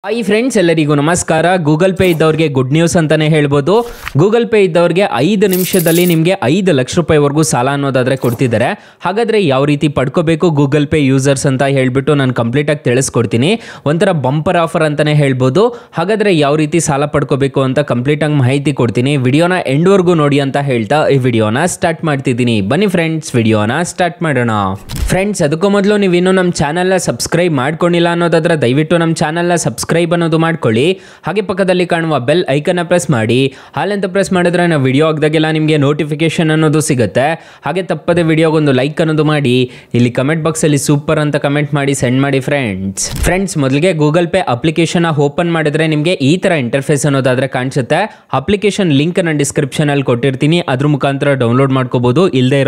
Hi friends, ಎಲ್ಲರಿಗೂ ನಮಸ್ಕಾರ. Google pay ಇದ್ದವ್ರಿಗೆ ಗುಡ್ ನ್ಯೂಸ್ ಅಂತಾನೆ ಹೇಳ್ಬೋದು. ಗೂಗಲ್ ಪೇ ಇದ್ದವ್ರಿಗೆ 5 ನಿಮಿಷದಲ್ಲಿ ನಿಮಗೆ 5 ಲಕ್ಷ ರೂಪಾಯಿವರೆಗೂ ಸಾಲ ಅನ್ನೋದಾದ್ರೆ ಕೊಡ್ತಿದ್ದಾರೆ. ಹಾಗಾದ್ರೆ ಯಾವ ರೀತಿ ಪಡ್ಕೋಬೇಕು ಗೂಗಲ್ ಪೇ ಯೂಸರ್ಸ್ ಅಂತ ಹೇಳ್ಬಿಟ್ಟು ನಾನು ಕಂಪ್ಲೀಟಾಗಿ ತಿಳಿಸ್ಕೊಡ್ತೀನಿ. ಒಂಥರ ಬಂಪರ್ ಆಫರ್ ಅಂತಾನೆ ಹೇಳ್ಬೋದು. ಹಾಗಾದ್ರೆ ಯಾವ ರೀತಿ ಸಾಲ ಪಡ್ಕೋಬೇಕು ಅಂತ ಕಂಪ್ಲೀಟಾಗಿ ಮಾಹಿತಿ ಕೊಡ್ತೀನಿ. ವಿಡಿಯೋನ ಎಂಡ್ವರೆಗೂ ನೋಡಿ ಅಂತ ಹೇಳ್ತಾ ಈ ವಿಡಿಯೋನ ಸ್ಟಾರ್ಟ್ ಮಾಡ್ತಿದ್ದೀನಿ. ಬನ್ನಿ ಫ್ರೆಂಡ್ಸ್, ವಿಡಿಯೋನ ಸ್ಟಾರ್ಟ್ ಮಾಡೋಣ. ಫ್ರೆಂಡ್ಸ್, ಅದಕ್ಕೂ ಮೊದಲು ನೀವು ಇನ್ನೂ ನಮ್ಮ ಚಾನಲ್ನ ಸಬ್ಸ್ಕ್ರೈಬ್ ಮಾಡ್ಕೊಂಡಿಲ್ಲ ಅನ್ನೋದಾದ್ರೆ ದಯವಿಟ್ಟು ನಮ್ಮ ಚಾನಲ್ನ ಸಬ್ಸ್ಕ್ರೈಬ್ ಅನ್ನೋದು ಮಾಡ್ಕೊಳ್ಳಿ. ಹಾಗೆ ಪಕ್ಕದಲ್ಲಿ ಕಾಣುವ ಬೆಲ್ ಐಕನ್ನ ಪ್ರೆಸ್ ಮಾಡಿ. ಹಾಲಂತ ಪ್ರೆಸ್ ಮಾಡಿದ್ರೆ ನಾವು ವಿಡಿಯೋ ಹಾಕಿದಾಗೆಲ್ಲ ನಿಮಗೆ ನೋಟಿಫಿಕೇಶನ್ ಅನ್ನೋದು ಸಿಗುತ್ತೆ. ಹಾಗೆ ತಪ್ಪದೆ ವಿಡಿಯೋಗೊಂದು ಲೈಕ್ ಅನ್ನೋದು ಮಾಡಿ. ಇಲ್ಲಿ ಕಮೆಂಟ್ ಬಾಕ್ಸಲ್ಲಿ ಸೂಪರ್ ಅಂತ ಕಮೆಂಟ್ ಮಾಡಿ ಸೆಂಡ್ ಮಾಡಿ ಫ್ರೆಂಡ್ಸ್. ಮೊದಲಿಗೆ ಗೂಗಲ್ ಪೇ ಅಪ್ಲಿಕೇಶನ್ ಓಪನ್ ಮಾಡಿದ್ರೆ ನಿಮಗೆ ಈ ಥರ ಇಂಟರ್ಫೇಸ್ ಅನ್ನೋದಾದ್ರೆ ಕಾಣಿಸುತ್ತೆ. ಅಪ್ಲಿಕೇಶನ್ ಲಿಂಕ್ ನಾನು ಡಿಸ್ಕ್ರಿಪ್ಷನ್ ಅಲ್ಲಿ ಕೊಟ್ಟಿರ್ತೀನಿ, ಅದ್ರ ಮುಖಾಂತರ ಡೌನ್ಲೋಡ್ ಮಾಡ್ಕೋಬಹುದು. ಇಲ್ಲದೆ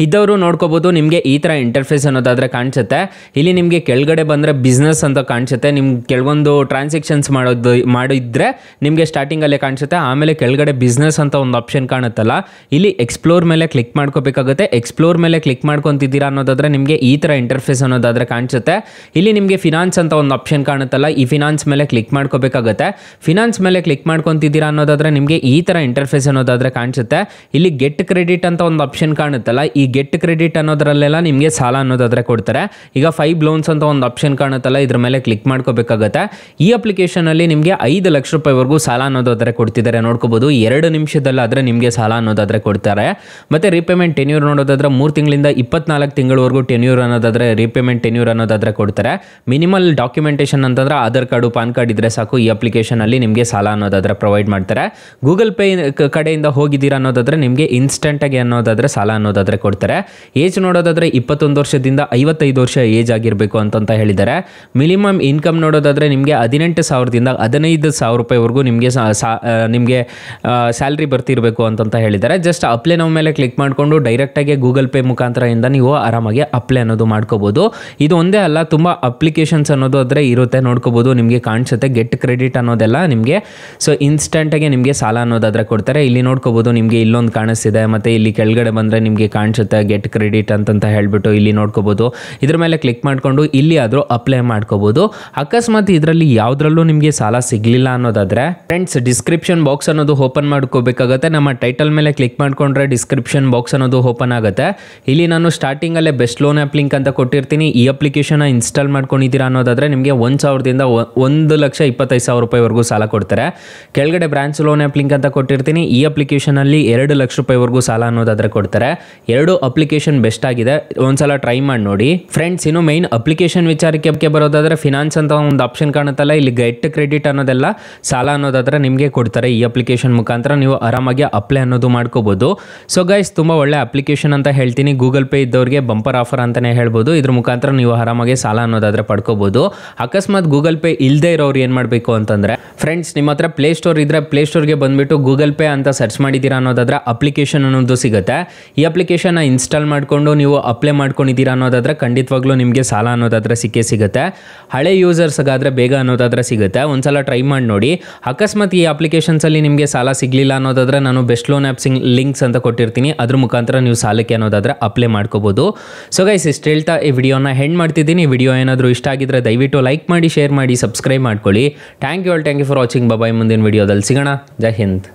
ಇದ್ದವರು ನೋಡ್ಕೋಬಹುದು. ನಿಮಗೆ ಈ ಥರ ಇಂಟರ್ಫೇಸ್ ಅನ್ನೋದಾದ್ರೆ ಕಾಣಿಸುತ್ತೆ. ಇಲ್ಲಿ ನಿಮಗೆ ಕೆಳಗಡೆ ಬಂದರೆ ಬಿಸ್ನೆಸ್ ಅಂತ ಕಾಣಿಸುತ್ತೆ. ನಿಮ್ಗೆ ಕೆಲವೊಂದು ಟ್ರಾನ್ಸಾಕ್ಷನ್ಸ್ ಮಾಡಿದ್ರೆ ನಿಮಗೆ ಸ್ಟಾರ್ಟಿಂಗಲ್ಲೇ ಕಾಣಿಸುತ್ತೆ. ಆಮೇಲೆ ಕೆಳಗಡೆ ಬಿಸ್ನೆಸ್ ಅಂತ ಒಂದು ಆಪ್ಷನ್ ಕಾಣುತ್ತಲ್ಲ, ಇಲ್ಲಿ ಎಕ್ಸ್ಪ್ಲೋರ್ ಮೇಲೆ ಕ್ಲಿಕ್ ಮಾಡ್ಕೋಬೇಕಾಗುತ್ತೆ. ಎಕ್ಸ್ಪ್ಲೋರ್ ಮೇಲೆ ಕ್ಲಿಕ್ ಮಾಡ್ಕೊತಿದ್ದೀರಾ ಅನ್ನೋದಾದ್ರೆ ನಿಮಗೆ ಈ ಥರ ಇಂಟರ್ಫೇಸ್ ಅನ್ನೋದಾದ್ರೆ ಕಾಣಿಸುತ್ತೆ. ಇಲ್ಲಿ ನಿಮಗೆ ಫಿನಾನ್ಸ್ ಅಂತ ಒಂದು ಆಪ್ಷನ್ ಕಾಣುತ್ತಲ್ಲ, ಈ ಫಿನಾನ್ಸ್ ಮೇಲೆ ಕ್ಲಿಕ್ ಮಾಡ್ಕೋಬೇಕಾಗುತ್ತೆ. ಫಿನಾನ್ಸ್ ಮೇಲೆ ಕ್ಲಿಕ್ ಮಾಡ್ಕೊತಿದ್ದೀರಾ ಅನ್ನೋದಾದ್ರೆ ನಿಮಗೆ ಈ ಥರ ಇಂಟರ್ಫೇಸ್ ಅನ್ನೋದಾದ್ರೆ ಕಾಣಿಸುತ್ತೆ. ಇಲ್ಲಿ ಗೆಟ್ ಕ್ರೆಡಿಟ್ ಅಂತ ಒಂದು ಆಪ್ಷನ್ ಕಾಣುತ್ತಲ್ಲ, ಈ ಗೆಟ್ ಕ್ರೆಡಿಟ್ ಅನ್ನೋದ್ರಲ್ಲೆಲ್ಲ ನಿಮಗೆ ಸಾಲ ಅನ್ನೋದಾದ್ರೆ ಕೊಡ್ತಾರೆ. ಈಗ 5 ಲೋನ್ಸ್ ಅಂತ ಒಂದು ಆಪ್ಷನ್ ಕಾಣುತ್ತಲ್ಲ, ಇದ್ರ ಮೇಲೆ ಕ್ಲಿಕ್ ಮಾಡ್ಕೋಬೇಕಾಗುತ್ತೆ. ಈ ಅಪ್ಲಿಕೇಶನ್ ಅಲ್ಲಿ ನಿಮಗೆ 5 ಲಕ್ಷ ರೂಪಾಯಿವರೆಗೂ ಸಾಲ ಅನ್ನೋದಾದ್ರೆ ಕೊಡ್ತಿದ್ದಾರೆ. ನೋಡ್ಕೋಬಹುದು, 2 ನಿಮಿಷದಲ್ಲಾದ್ರೆ ನಿಮಗೆ ಸಾಲ ಅನ್ನೋದಾದ್ರೆ ಕೊಡ್ತಾರೆ. ಮತ್ತೆ ರೀಪೇಮೆಂಟ್ ಟೆನ್ಯೂರ್ ನೋಡೋದಾದ್ರೆ 3 ತಿಂಗಳಿಂದ 24 ತಿಂಗಳವರೆಗೂ ಟೆನ್ಯೂರ್ ಅನ್ನೋದಾದ್ರೆ ರೀಪೇಮೆಂಟ್ ಟೆನ್ಯೂರ್ ಅನ್ನೋದಾದ್ರೆ ಕೊಡ್ತಾರೆ. ಮಿನಿಮಲ್ ಡಾಕ್ಯುಮೆಂಟೇಶನ್ ಅಂತಂದ್ರೆ ಆಧಾರ್ ಕಾರ್ಡು, ಪಾನ್ ಕಾರ್ಡ್ ಇದ್ರೆ ಸಾಕು. ಈ ಅಪ್ಲಿಕೇಶನ್ ಅಲ್ಲಿ ನಿಮಗೆ ಸಾಲ ಅನ್ನೋದಾದ್ರೆ ಪ್ರೊವೈಡ್ ಮಾಡ್ತಾರೆ. ಗೂಗಲ್ ಪೇ ಕಡೆಯಿಂದ ಹೋಗಿದ್ದೀರಾ ಅನ್ನೋದಾದ್ರೆ ನಿಮಗೆ ಇನ್ಸ್ಟೆಂಟ್ ಆಗಿ ಅನ್ನೋದಾದ್ರೆ ಸಾಲ ಅನ್ನೋದಾದ್ರೆ ಕೊಡ್ತಾರೆ. ಏಜ್ ನೋಡೋದಾದ್ರೆ 21 ವರ್ಷದಿಂದ 55 ವರ್ಷ ಏಜ್ ಆಗಿರಬೇಕು ಅಂತ ಹೇಳಿದ್ದಾರೆ. ಮಿನಿಮಮ್ ಇನ್ಕಮ್ ನೋಡೋದಾದ್ರೆ ನಿಮಗೆ 18,000ದಿಂದ 15,000 ರೂಪಾಯಿವರೆಗೂ ನಿಮಗೆ ಸ್ಯಾಲ್ರಿ ಬರ್ತಿರಬೇಕು ಅಂತ ಹೇಳಿದ್ದಾರೆ. ಜಸ್ಟ್ ಅಪ್ಲೈ ನಾವು ಮೇಲೆ ಕ್ಲಿಕ್ ಮಾಡಿಕೊಂಡು ಡೈರೆಕ್ಟಾಗಿ ಗೂಗಲ್ ಪೇ ಮುಖಾಂತರದಿಂದ ನೀವು ಆರಾಮಾಗಿ ಅಪ್ಲೈ ಅನ್ನೋದು ಮಾಡ್ಕೋಬಹುದು. ಇದು ಒಂದೇ ಅಲ್ಲ, ತುಂಬ ಅಪ್ಲಿಕೇಶನ್ಸ್ ಅನ್ನೋದು ಆದರೆ ಇರುತ್ತೆ. ನೋಡ್ಕೋಬಹುದು, ನಿಮಗೆ ಕಾಣಿಸುತ್ತೆ ಗೆಟ್ ಕ್ರೆಡಿಟ್ ಅನ್ನೋದೆಲ್ಲ ನಿಮಗೆ. ಸೊ ಇನ್ಸ್ಟೆಂಟಾಗಿ ನಿಮಗೆ ಸಾಲ ಅನ್ನೋದಾದ್ರೆ ಕೊಡ್ತಾರೆ. ಇಲ್ಲಿ ನೋಡ್ಕೋಬಹುದು, ನಿಮಗೆ ಇಲ್ಲೊಂದು ಕಾಣಿಸ್ತಿದೆ. ಮತ್ತು ಇಲ್ಲಿ ಕೆಳಗಡೆ ಬಂದರೆ ನಿಮಗೆ ಕಾಣಿಸುತ್ತೆ ಗೆಟ್ ಕ್ರೆಡಿಟ್ ಅಂತ ಹೇಳ್ಬಿಟ್ಟು ಇಲ್ಲಿ ನೋಡ್ಕೋಬಹುದು. ಇದ್ರ ಮೇಲೆ ಕ್ಲಿಕ್ ಮಾಡಿಕೊಂಡು ಇಲ್ಲಿ ಆದರೂ ಅಪ್ಲೈ ಮಾಡ್ಕೋಬಹುದು. ಅಕಸ್ಮಾತ್ ಇದರಲ್ಲಿ ಯಾವುದ್ರಲ್ಲೂ ನಿಮಗೆ ಸಾಲ ಸಿಗಲಿಲ್ಲ ಅನ್ನೋದಾದ್ರೆ ಫ್ರೆಂಡ್ಸ್, ಡಿಸ್ಕ್ರಿಪ್ಷನ್ ಬಾಕ್ಸ್ ಅನ್ನೋದು ಓಪನ್ ಮಾಡ್ಕೋಬೇಕಾಗುತ್ತೆ. ನಮ್ಮ ಟೈಟಲ್ ಮೇಲೆ ಕ್ಲಿಕ್ ಮಾಡ್ಕೊಂಡ್ರೆ ಡಿಸ್ಕ್ರಿಪ್ಷನ್ ಬಾಕ್ಸ್ ಅನ್ನೋದು ಓಪನ್ ಆಗುತ್ತೆ. ಇಲ್ಲಿ ನಾನು ಸ್ಟಾರ್ಟಿಂಗಲ್ಲೇ ಬೆಸ್ಟ್ ಲೋನ್ ಆ್ಯಪ್ ಲಿಂಕ್ ಅಂತ ಕೊಟ್ಟಿರ್ತೀನಿ. ಈ ಅಪ್ಲಿಕೇಶನ್ ಇನ್ಸ್ಟಾಲ್ ಮಾಡ್ಕೊಂಡಿದ್ದೀರಾ ಅನ್ನೋದಾದ್ರೆ ನಿಮಗೆ 1,000ದಿಂದ 1,25,000 ರೂಪಾಯಿವರೆಗೂ ಸಾಲ ಕೊಡ್ತಾರೆ. ಕೆಳಗಡೆ ಬ್ರಾಂಚ್ ಲೋನ್ ಆ್ಯಪ್ ಲಿಂಕ್ ಅಂತ ಕೊಟ್ಟಿರ್ತೀನಿ. ಈ ಅಪ್ಲಿಕೇಶನ್ ಅಲ್ಲಿ 2 ಲಕ್ಷ ರೂಪಾಯಿವರೆಗೂ ಸಾಲ ಅನ್ನೋದಾದ್ರೆ ಕೊಡ್ತಾರೆ. 2 ಅಪ್ಲಿಕೇಶನ್ ಬೆಸ್ಟ್ ಆಗಿದೆ, ಒಂದ್ಸಲ ಟ್ರೈ ಮಾಡಿ ನೋಡಿ ಫ್ರೆಂಡ್ಸ್. ಇನ್ನು ಮೈನ್ ಅಪ್ಲಿಕೇಶನ್ ವಿಚಾರಕ್ಕೆ ಬರೋದಾದ್ರೆ ಫಿನಾನ್ಸ್ ಅಂತ ಒಂದು ಆಪ್ಷನ್ ಕಾಣುತ್ತಲ್ಲ, ಇಲ್ಲಿ ಗೆಟ್ ಕ್ರೆಡಿಟ್ ಅನ್ನೋದೆಲ್ಲ ಸಾಲ ಅನ್ನೋದಾದ್ರೆ ನಿಮಗೆ ಕೊಡ್ತಾರೆ. ಈ ಅಪ್ಲಿಕೇಶನ್ ಮುಖಾಂತರ ನೀವು ಆರಾಮಾಗಿ ಅಪ್ಲೈ ಅನ್ನೋದು ಮಾಡ್ಕೋಬಹುದು. ಸೊ ಗೈಸ್, ತುಂಬ ಒಳ್ಳೆ ಅಪ್ಲಿಕೇಶನ್ ಅಂತ ಹೇಳ್ತೀನಿ. ಗೂಗಲ್ ಪೇ ಇದ್ದವ್ರಿಗೆ ಬಂಪರ್ ಆಫರ್ ಅಂತಾನೆ ಹೇಳ್ಬೋದು. ಇದ್ರ ಮುಖಾಂತರ ನೀವು ಆರಾಮಾಗಿ ಸಾಲ ಅನ್ನೋದಾದ್ರೆ ಪಡ್ಕೋಬಹುದು. ಅಕಸ್ಮಾತ್ ಗೂಗಲ್ ಪೇ ಇಲ್ಲದೆ ಇರೋರು ಏನು ಮಾಡಬೇಕು ಅಂತಂದ್ರೆ ಫ್ರೆಂಡ್ಸ್, ನಿಮ್ಮ ಹತ್ರ ಪ್ಲೇ ಸ್ಟೋರ್ ಇದ್ರೆ ಪ್ಲೇ ಸ್ಟೋರ್ಗೆ ಬಂದ್ಬಿಟ್ಟು ಗೂಗಲ್ ಪೇ ಅಂತ ಸರ್ಚ್ ಮಾಡಿದ್ದೀರಾ ಅನ್ನೋದಾದ್ರೆ ಅಪ್ಲಿಕೇಶನ್ ಅನ್ನೋದು ಸಿಗುತ್ತೆ. ಈ ಅಪ್ಲಿಕೇಶನ್ ಇನ್ಸ್ಟಾಲ್ ಮಾಡಿಕೊಂಡು ನೀವು ಅಪ್ಲೈ ಮಾಡ್ಕೊಂಡಿದ್ದೀರಾ ಅನ್ನೋದಾದ್ರೆ ಖಂಡಿತವಾಗ್ಲೂ ನಿಮಗೆ ಸಾಲ ಅನ್ನೋದಾದ್ರೆ ಸಿಗುತ್ತೆ. ಹಳೆ ಯೂಸರ್ಸ್ಗಾದ್ರೆ ಬೇಗ ಅನ್ನೋದಾದ್ರೆ ಸಿಗುತ್ತೆ. ಒಂದ್ಸಲ ಟ್ರೈ ಮಾಡಿ ನೋಡಿ. ಅಕಸ್ಮಾತ್ ಈ ಅಪ್ಲಿಕೇಶನ್ಸ್ ಅಲ್ಲಿ ನಿಮಗೆ ಸಾಲ ಸಿಗಲಿಲ್ಲ ಅನ್ನೋದಾದ್ರೆ ನಾನು ಬೆಸ್ಟ್ ಲೋನ್ ಆ್ಯಪ್ ಲಿಂಕ್ಸ್ ಅಂತ ಕೊಟ್ಟಿರ್ತೀನಿ, ಅದ್ರ ಮುಖಾಂತರ ನೀವು ಸಾಲಕ್ಕೆ ಅನ್ನೋದಾದ್ರೆ ಅಪ್ಲೈ ಮಾಡ್ಕೋಬಹುದು. ಸೊ ಗೈಸ್, ಇಷ್ಟು ಹೇಳ್ತಾ ಈ ವಿಡಿಯೋನ ಹೆಂಡ್ ಮಾಡ್ತಿದ್ದೀನಿ. ವಿಡಿಯೋ ಏನಾದರೂ ಇಷ್ಟ ಆಗಿದ್ರೆ ದಯವಿಟ್ಟು ಲೈಕ್ ಮಾಡಿ, ಶೇರ್ ಮಾಡಿ, ಸಬ್ಸ್ಕ್ರೈಬ್ ಮಾಡ್ಕೊಳ್ಳಿ. Thank you for watching. Bye. ಮುಂದಿನ ವಿಡಿಯೋದಲ್ಲಿ ಸಿಗೋಣ. ಜೈ ಹಿಂದ್.